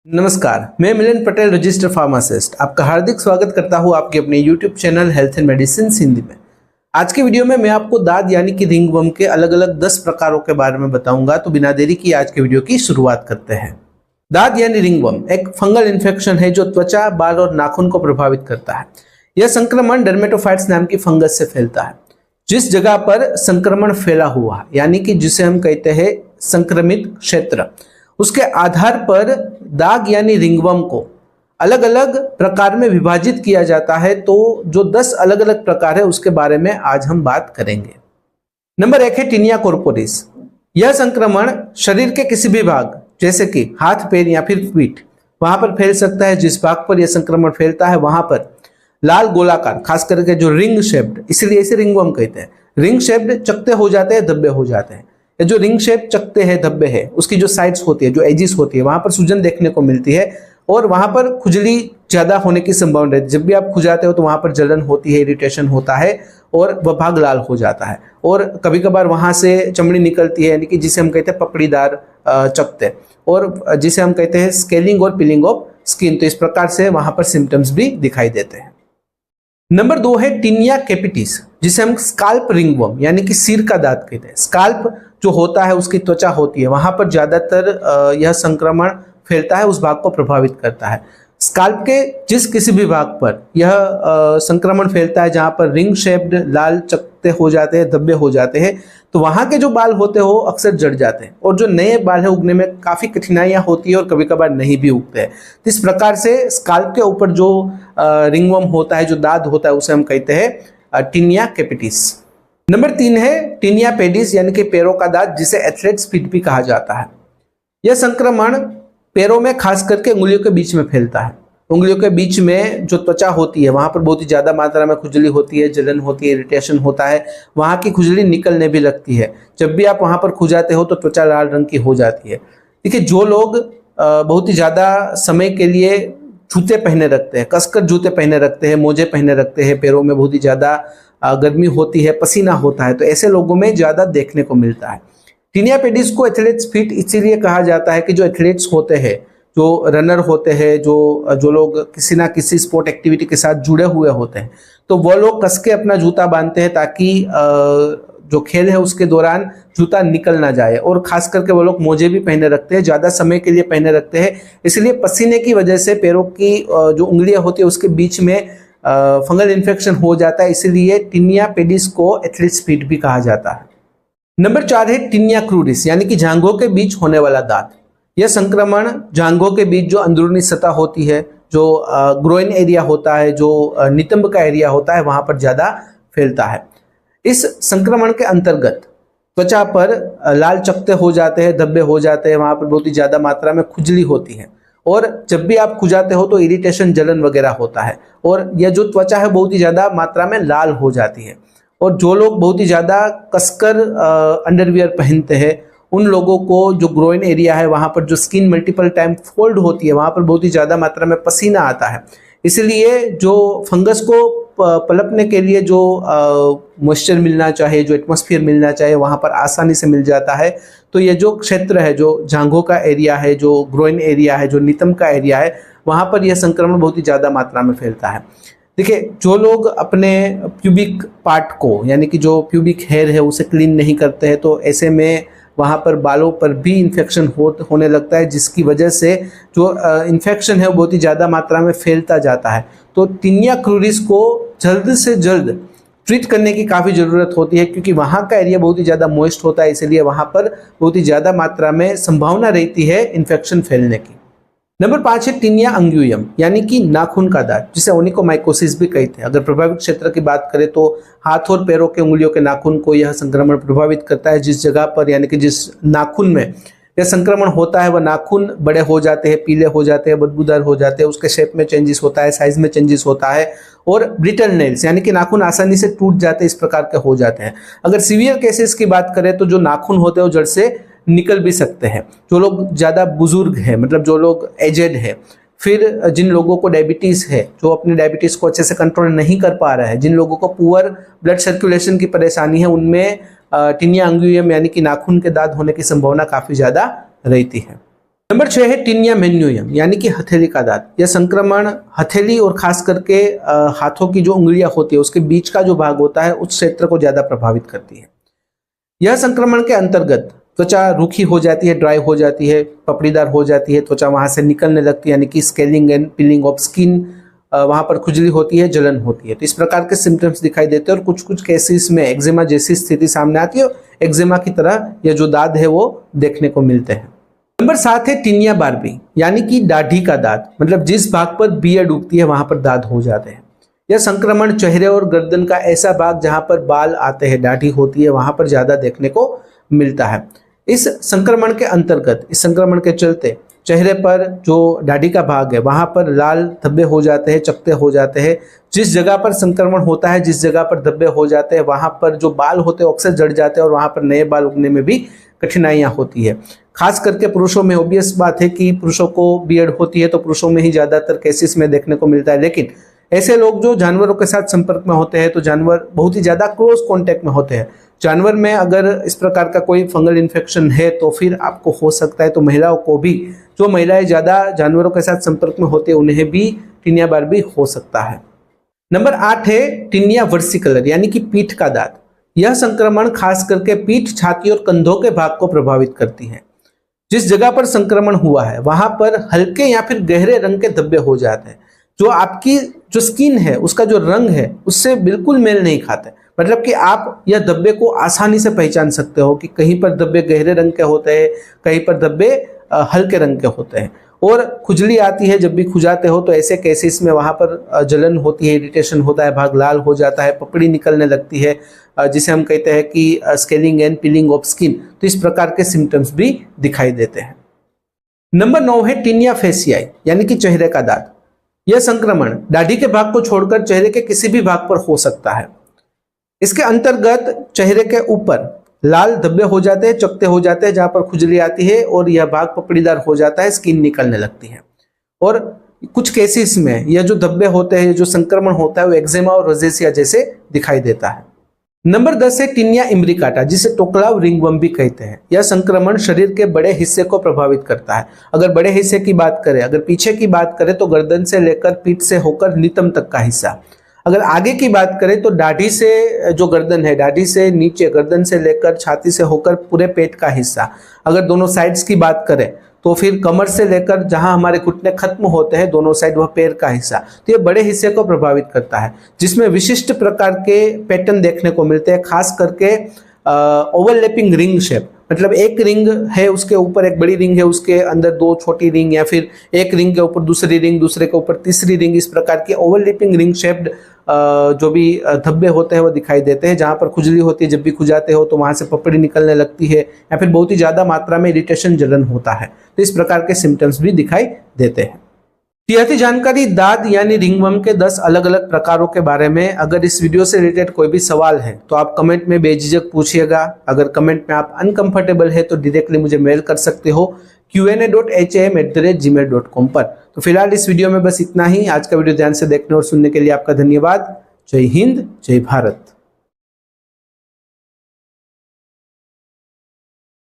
नमस्कार, मैं मिलन Patel, registered pharmacist, आपका हार्दिक स्वागत करता हूं आपके अपने YouTube channel health and medicine Hindi में। आज के वीडियो में मैं आपको दाद यानी कि रिंगवर्म के अलग अलग 10 प्रकारों के बारे में बताऊंगा। तो बिना देरी की आज के वीडियो की शुरुआत करते हैं। दाद यानी रिंगवर्म एक फंगल इन्फेक्शन है जो त्वचा, बाल और नाखून को प्रभावित करता है। यह संक्रमण डर्मेटोफाइट्स नाम की फंगस से फैलता है। जिस जगह पर संक्रमण फैला हुआ यानी कि जिसे हम कहते हैं संक्रमित क्षेत्र, उसके आधार पर दाग यानी रिंगवर्म को अलग अलग प्रकार में विभाजित किया जाता है। तो जो 10 अलग अलग प्रकार है उसके बारे में आज हम बात करेंगे। नंबर 1 है टीनिया कॉर्पोरिस। यह संक्रमण शरीर के किसी भी भाग जैसे कि हाथ, पैर या फिर पीठ, वहां पर फैल सकता है। जिस भाग पर यह संक्रमण फैलता है वहां पर लाल गोलाकार, खास करके जो रिंग शेप्ड, इसलिए इसे रिंगवर्म कहते हैं। रिंग शेप्ड चकते हो जाते हैं, धब्बे हो जाते हैं। ये जो रिंग शेप चकते हैं, धब्बे है, उसकी जो साइड्स होती है, जो एजिस होती है, वहां पर सूजन देखने को मिलती है और वहां पर खुजली ज्यादा होने की संभावना रहती है। जब भी आप खुजाते हो तो वहां पर जलन होती है, इरिटेशन होता है और वह भाग लाल हो जाता है। और कभी कभार वहां से चमड़ी निकलती है, यानी कि जिसे हम कहते हैं पपड़ीदार चकते, और जिसे हम कहते हैं स्केलिंग और पीलिंग ऑफ स्किन। तो इस प्रकार से वहां पर सिम्टम्स भी दिखाई देते हैं। नंबर 2 है टीनिया कैपिटिस, जिसे हम स्काल्प रिंगवर्म यानी कि सिर का दांत कहते हैं। स्काल्प जो होता है उसकी त्वचा होती है, वहां पर ज्यादातर यह संक्रमण फैलता है, उस भाग को प्रभावित करता है। स्काल्प के जिस किसी भी भाग पर यह संक्रमण फैलता है, जहां पर रिंग शेप्ड लाल चकते हो जाते हैं, धब्बे हो जाते हैं, तो वहां के जो बाल होते हो अक्सर जड़ जाते हैं और जो नए बाल है उगने में काफी कठिनाइयां होती है और कभी कभार नहीं भी उगते हैं। तो इस प्रकार से स्काल्प के ऊपर जो रिंगवर्म होता है, जो दाद होता है, उसे हम कहते हैं टीनिया कैपिटिस। नंबर 3 है टीनिया पेडिस यानी कि पैरों का दांत, जिसे एथलेट्स फीट भी कहा जाता है। यह संक्रमण पैरों में खास करके उंगलियों के बीच में फैलता है। उंगलियों के बीच में जो त्वचा होती है वहां पर बहुत ही ज्यादा मात्रा में खुजली होती है, जलन होती है, इरिटेशन होता है, वहां की खुजली निकलने भी लगती है। जब भी आप वहां पर खुजाते हो तो त्वचा लाल रंग की हो जाती है। देखिए, जो लोग बहुत ही ज्यादा समय के लिए जूते पहने रखते हैं, कसकर जूते पहने रखते हैं, मोजे पहने रखते हैं, पैरों में बहुत ही ज्यादा गर्मी होती है, पसीना होता है, तो ऐसे लोगों में ज्यादा देखने को मिलता है। टीनिया पेडिस को एथलेट्स फीट इसीलिए कहा जाता है कि जो एथलेट्स होते हैं, जो रनर होते हैं, जो लोग किसी ना किसी स्पोर्ट एक्टिविटी के साथ जुड़े हुए होते हैं, तो वो लोग कस के अपना जूता बांधते हैं ताकि जो खेल है उसके दौरान जूता निकल ना जाए। और खास करके वो लोग मोजे भी पहने रखते हैं, ज्यादा समय के लिए पहने रखते हैं, इसलिए पसीने की वजह से पैरों की जो उंगलियां होती है उसके बीच में फंगल इन्फेक्शन हो जाता है। इसीलिए टीनिया पेडिस को एथलीट्स फीट भी कहा जाता है। नंबर 4 है टीनिया क्रूरिस यानी कि जांघों के बीच होने वाला दांत। यह संक्रमण जांघों के बीच जो अंदरूनी सतह होती है, जो ग्रोइन एरिया होता है, जो नितंब का एरिया होता है, वहां पर ज्यादा फैलता है। इस संक्रमण के अंतर्गत त्वचा पर लाल चकते हो जाते हैं, धब्बे हो जाते हैं, वहां पर बहुत ही ज्यादा मात्रा में खुजली होती है और जब भी आप खुजाते हो तो इरिटेशन, जलन वगैरह होता है और यह जो त्वचा है बहुत ही ज्यादा मात्रा में लाल हो जाती है। और जो लोग बहुत ही ज्यादा कसकर अंडरवियर पहनते हैं, उन लोगों को जो ग्रोइन एरिया है वहां पर जो स्किन मल्टीपल टाइम फोल्ड होती है, वहां पर बहुत ही ज्यादा मात्रा में पसीना आता है। इसलिए जो फंगस को पलपने के लिए जो मॉइस्चर मिलना चाहिए, जो एटमॉस्फेयर मिलना चाहिए, वहां पर आसानी से मिल जाता है। तो ये जो क्षेत्र है, जो जांघों का एरिया है, जो ग्रोइन एरिया है, जो नितंब का एरिया है, वहां पर यह संक्रमण बहुत ही ज्यादा मात्रा में फैलता है। देखिए, जो लोग अपने प्यूबिक पार्ट को यानी कि जो प्यूबिक हेयर है उसे क्लीन नहीं करते हैं, तो ऐसे में वहाँ पर बालों पर भी इन्फेक्शन होने लगता है, जिसकी वजह से जो इन्फेक्शन है वो बहुत ही ज़्यादा मात्रा में फैलता जाता है। तो टीनिया क्रूरिस को जल्द से जल्द ट्रीट करने की काफ़ी ज़रूरत होती है, क्योंकि वहाँ का एरिया बहुत ही ज़्यादा मॉइस्ट होता है, इसलिए वहाँ पर बहुत ही ज़्यादा मात्रा में संभावना रहती है इन्फेक्शन फैलने की। नंबर 5 है टीनिया अंग्यूयम यानी कि नाखून का दांत, जिसे ओनिकोमाइकोसिस भी कहते हैं। अगर प्रभावित क्षेत्र की बात करें तो हाथ और पैरों के उंगलियों के नाखून को यह संक्रमण प्रभावित करता है। जिस जगह पर यानी कि जिस नाखून में यह संक्रमण होता है वह नाखून बड़े हो जाते हैं, पीले हो जाते हैं, बदबूदार हो जाते हैं, उसके शेप में चेंजेस होता है, साइज में चेंजेस होता है और ब्रिटल नेल्स यानी कि नाखून आसानी से टूट जाते हैं, इस प्रकार के हो जाते हैं। अगर सीवियर केसेस की बात करें तो जो नाखून होते हैं वो जड़ से निकल भी सकते हैं। जो लोग ज़्यादा बुजुर्ग हैं, मतलब जो लोग एजेड है, फिर जिन लोगों को डायबिटीज़ है, जो अपनी डायबिटीज़ को अच्छे से कंट्रोल नहीं कर पा रहे हैं, जिन लोगों को पुअर ब्लड सर्कुलेशन की परेशानी है, उनमें टीनिया अंग्यूयम यानी कि नाखून के दांत होने की संभावना काफ़ी ज़्यादा रहती है। नंबर 6 है टिनिया मेन्यूयम यानी कि हथेली का दांत। यह संक्रमण हथेली और खास करके हाथों की जो उंगलियां होती है उसके बीच का जो भाग होता है उस क्षेत्र को ज्यादा प्रभावित करती है। यह संक्रमण के अंतर्गत त्वचा रूखी हो जाती है, ड्राई हो जाती है, पपड़ीदार हो जाती है, त्वचा वहां से निकलने लगती है यानी कि scaling and piling of skin, वहां पर खुजली होती है, जलन होती है। तो इस प्रकार के सिम्टम्स दिखाई देते हैं और कुछ कुछ केसेस में एक्जिमा जैसी स्थिति सामने आती है। एक्जिमा की तरह यह जो दाद है वो देखने को मिलते हैं। नंबर 7 है टिनिया बार्बी यानी कि दाढ़ी का दांत, मतलब जिस भाग पर बियर्ड उगती है वहां पर दांत हो जाते हैं। यह संक्रमण चेहरे और गर्दन का ऐसा भाग जहां पर बाल आते हैं, दाढ़ी होती है, वहां पर ज्यादा देखने को मिलता है। इस संक्रमण के अंतर्गत, इस संक्रमण के चलते चेहरे पर जो दाढ़ी का भाग है वहां पर लाल धब्बे हो जाते हैं, चकते हो जाते हैं। जिस जगह पर संक्रमण होता है, जिस जगह पर धब्बे हो जाते हैं, वहां पर जो बाल होते हैं अक्सर जड़ जाते हैं और वहां पर नए बाल उगने में भी कठिनाइयां होती है। खास करके पुरुषों में ऑब्वियस बात है कि पुरुषों को बियर्ड होती है तो पुरुषों में ही ज्यादातर केसेस में देखने को मिलता है। लेकिन ऐसे लोग जो जानवरों के साथ संपर्क में होते हैं तो जानवर बहुत ही ज्यादा क्लोज कांटेक्ट में होते हैं, जानवर में अगर इस प्रकार का कोई फंगल इन्फेक्शन है तो फिर आपको हो सकता है। तो महिलाओं को भी, जो महिलाएं ज्यादा जानवरों के साथ संपर्क में होते हैं उन्हें भी टिनिया बार्बी हो सकता है। नंबर 8 है टिनिया वर्सिकलर यानी कि पीठ का दांत। यह संक्रमण खास करके पीठ, छाती और कंधों के भाग को प्रभावित करती है। जिस जगह पर संक्रमण हुआ है वहां पर हल्के या फिर गहरे रंग के धब्बे हो जाते हैं जो आपकी जो स्किन है उसका जो रंग है उससे बिल्कुल मेल नहीं खाते। मतलब कि आप यह धब्बे को आसानी से पहचान सकते हो कि कहीं पर धब्बे गहरे रंग के होते हैं, कहीं पर धब्बे हल्के रंग के होते हैं। और खुजली आती है, जब भी खुजाते हो तो ऐसे केसेस में वहां पर जलन होती है, इरिटेशन होता है, भाग लाल हो जाता है, पपड़ी निकलने लगती है, जिसे हम कहते हैं कि scaling and piling of skin. तो इस प्रकार के सिम्टम्स भी दिखाई देते हैं। नंबर 9 है टिनिया फेसियाई यानी कि चेहरे का दांत। यह संक्रमण दाढ़ी के भाग को छोड़कर चेहरे के किसी भी भाग पर हो सकता है। इसके अंतर्गत चेहरे के ऊपर लाल धब्बे हो जाते हैं, चकते हो जाते हैं, जहां पर खुजली आती है और यह भाग पपड़ीदार हो जाता है, स्किन निकलने लगती है। और कुछ केसेस में यह जो धब्बे होते हैं, जो संक्रमण होता है वो एक्जिमा और रोजेसिया जैसे दिखाई देता है। नंबर 10 है टिनिया इम्ब्रिकाटा जिसे टोकलाव रिंगवर्म भी कहते हैं। यह संक्रमण शरीर के बड़े हिस्से को प्रभावित करता है। अगर बड़े हिस्से की बात करें, अगर पीछे की बात करें तो गर्दन से लेकर पीठ से होकर नितंब तक का हिस्सा। अगर आगे की बात करें तो दाढ़ी से जो गर्दन है, दाढ़ी से नीचे गर्दन से लेकर छाती से होकर पूरे पेट का हिस्सा। अगर दोनों साइड्स की बात करें तो फिर कमर से लेकर जहां हमारे घुटने खत्म होते हैं दोनों साइड, वह पैर का हिस्सा। तो ये बड़े हिस्से को प्रभावित करता है जिसमें विशिष्ट प्रकार के पैटर्न देखने को मिलते हैं, खास करके ओवरलैपिंग रिंग शेप। मतलब एक रिंग है, उसके ऊपर एक बड़ी रिंग है, उसके अंदर दो छोटी रिंग, या फिर एक रिंग के ऊपर दूसरी रिंग, दूसरे के ऊपर तीसरी रिंग। इस प्रकार की ओवरलैपिंग रिंग शेप्ड जो भी धब्बे होते हैं वो दिखाई देते हैं। जहां पर खुजली होती है, जब भी खुजाते हो तो वहां से पपड़ी निकलने लगती है, या फिर बहुत ही ज्यादा मात्रा में इरिटेशन, जलन होता है। तो इस प्रकार के सिम्टम्स भी दिखाई देते हैं। यह थी जानकारी दाद यानी रिंगवर्म के 10 अलग अलग प्रकारों के बारे में। अगर इस वीडियो से रिलेटेड कोई भी सवाल है तो आप कमेंट में बेझिझक पूछिएगा। अगर कमेंट में आप अनकंफर्टेबल है तो डायरेक्टली मुझे मेल कर सकते हो qa.ham@gmail.com पर। तो फिलहाल इस वीडियो में बस इतना ही। आज का वीडियो ध्यान से देखने और सुनने के लिए आपका धन्यवाद। जय हिंद, जय भारत।